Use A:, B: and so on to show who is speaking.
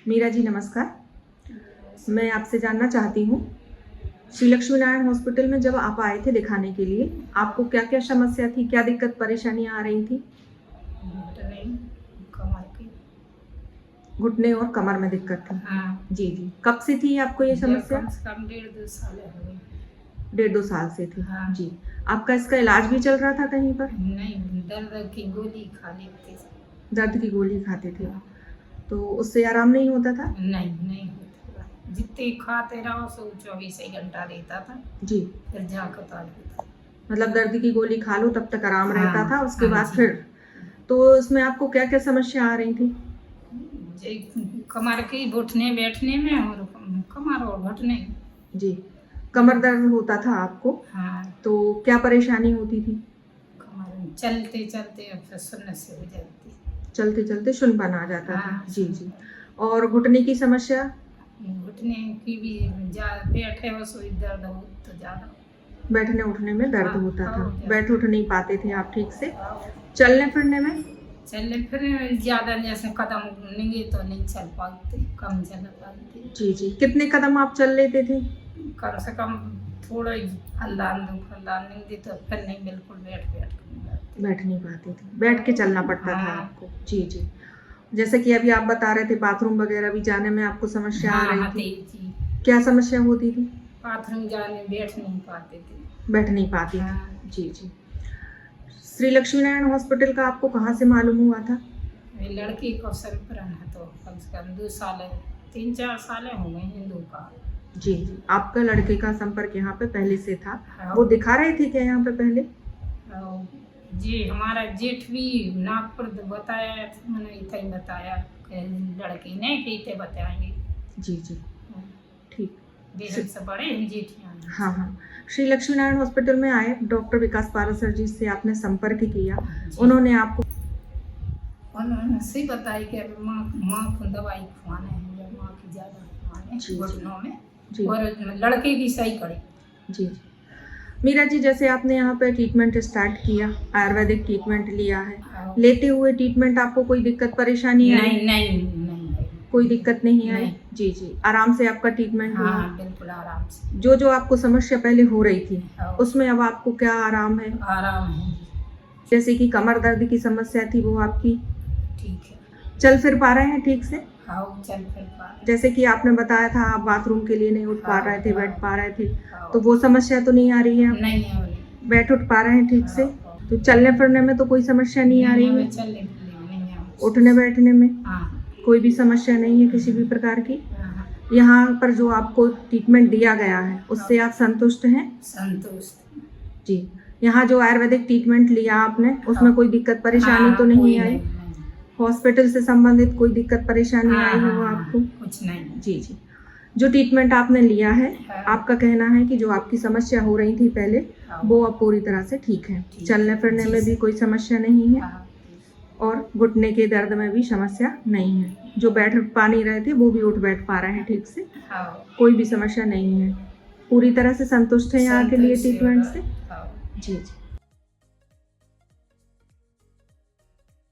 A: मीरा जी नमस्कार। मैं आपसे जानना चाहती हूँ, श्री लक्ष्मी नारायण हॉस्पिटल में जब आप आए थे दिखाने के लिए, आपको क्या क्या समस्या थी, क्या दिक्कत परेशानियाँ आ रही थी?
B: घुटने, कमर की।
A: घुटने और कमर में दिक्कत थी।
B: हाँ।
A: जी जी। कब से थी आपको ये समस्या?
B: कम से कम 1.5-2 साल हो गए।
A: 1.5-2 साल से थी।
B: हाँ।
A: जी। आपका इसका इलाज भी चल रहा था कहीं पर?
B: नहीं, दर्द की गोली खा लेते थे।
A: दर्द की गोली खाते थे,
B: हाँ।
A: तो उससे आराम नहीं होता था?
B: नहीं होता था। जितने खाते रहो सो 24 ही घंटा रहता था,
A: जी।
B: फिर जाकर होता था।
A: मतलब दर्द की गोली खा लो तब तक आराम
B: हाँ,
A: रहता था, उसके
B: हाँ
A: बाद
B: जी।
A: फिर तो इसमें आपको क्या क्या समस्या आ रही थी?
B: जे कमर की उठने बैठने में और कमर और घुटने।
A: जी। कमर दर्द होता था आपको,
B: हाँ।
A: तो क्या परेशानी होती थी?
B: कमर चलते चलते फिर सुन्न से हो जाती।
A: चलते चलते शून्यपन आ जाता था।
B: हाँ,
A: जी जी। और घुटने की समस्या?
B: घुटने की भी बैठे हो सो दर्द हो तो ज़्यादा।
A: बैठने उठने में दर्द
B: हाँ,
A: होता था,
B: हाँ,
A: बैठ उठ नहीं पाते थे आप ठीक से। चलने फिरने में?
B: चलने फिर ज़्यादा जैसे कदम लेंगे तो नहीं चल पाते, कम चल पाते।
A: जी जी। कितने कदम आप चल लेते थे?
B: कम से कम थोड़ा ही हल्लान लेंगे तो फिर नहीं, बिल्कुल बैठ कर
A: बैठ नहीं पाते थे, बैठ के चलना पड़ता था
B: हाँ।
A: आपको। जी जी। जैसे कि अभी आप बता रहे थे बाथरूम वगैरह भी जाने में आपको समस्या आ रही थी,
B: जी।
A: क्या समस्या होती थी?
B: बाथरूम जाने बैठ नहीं पाते थे।
A: बैठ नहीं पाती थी।
B: हाँ।
A: जी जी। श्री लक्ष्मी नारायण हॉस्पिटल का आपको कहाँ से मालूम हुआ था?
B: मेरी लड़की को संक्रमण है तो कम से कम 2 साल 3-4 साल हो गए हिंदू का।
A: जी जी। आपका लड़के का संपर्क यहाँ पे पहले से था,
B: हाँ।
A: वो दिखा रहे थे क्या यहाँ पे पहले?
B: जी, हमारा जेठ भी नागपुर बताया था, मैंने इतना ही बताया कि लड़की ने कि इतने बताएंगे।
A: जी जी। ठीक।
B: बेहद से बड़े हैं जेठियाँ।
A: हाँ हाँ। श्री लक्ष्मी नारायण हॉस्पिटल में आए, डॉक्टर विकास पारासर जी से आपने संपर्क किया, उन्होंने आपको
B: उन्होंने सही बताई कि माँ को दवाई खुआना है, माँ की ज़्यादा खुआने घुटनों में,
A: जी
B: और लड़के की सही करे।
A: जी जी। मीरा जी, जैसे आपने यहाँ पे ट्रीटमेंट स्टार्ट किया, आयुर्वेदिक ट्रीटमेंट लिया है, लेते हुए ट्रीटमेंट आपको कोई दिक्कत परेशानी आई?
B: नहीं,
A: कोई दिक्कत नहीं आई?
B: नहीं।
A: जी जी। आराम से आपका ट्रीटमेंट हुआ?
B: हाँ, बिल्कुल आराम से।
A: जो आपको समस्या पहले हो रही थी,
B: हाँ।
A: उसमें अब आपको क्या आराम है?
B: आराम है।
A: जैसे कि कमर दर्द की समस्या थी, वो आपकी
B: ठीक है।
A: चल फिर पा रहे हैं ठीक से?
B: हाँ, चल फिर पा।
A: जैसे कि आपने बताया था आप बाथरूम के लिए नहीं उठ पा रहे थे, बैठ पा रहे थे,
B: हाँ।
A: तो वो समस्या तो नहीं आ रही है?
B: नहीं,
A: बैठ उठ पा रहे हैं ठीक से? तो चलने फिरने में तो कोई समस्या नहीं आ रही है?
B: चलने फिरने में नहीं।
A: उठने बैठने में
B: हाँ।
A: कोई भी समस्या नहीं है किसी भी प्रकार की?
B: हाँ।
A: यहाँ पर जो आपको ट्रीटमेंट दिया गया है उससे आप संतुष्ट हैं?
B: संतुष्ट।
A: जी। यहाँ जो आयुर्वेदिक ट्रीटमेंट लिया आपने, उसमें कोई दिक्कत परेशानी तो नहीं आई? हॉस्पिटल से संबंधित कोई दिक्कत परेशानी आई है वो आपको?
B: कुछ नहीं।
A: जी जी। जो ट्रीटमेंट आपने लिया है, आपका कहना है कि जो आपकी समस्या हो रही थी पहले, वो अब पूरी तरह से ठीक है, चलने फिरने में भी कोई समस्या नहीं है, और घुटने के दर्द में भी समस्या नहीं है। जो बैठ पा नहीं रहे थे वो भी उठ बैठ पा रहे हैं ठीक से, कोई भी समस्या नहीं है, पूरी तरह से संतुष्ट है यहाँ के लिए ट्रीटमेंट से? जी जी।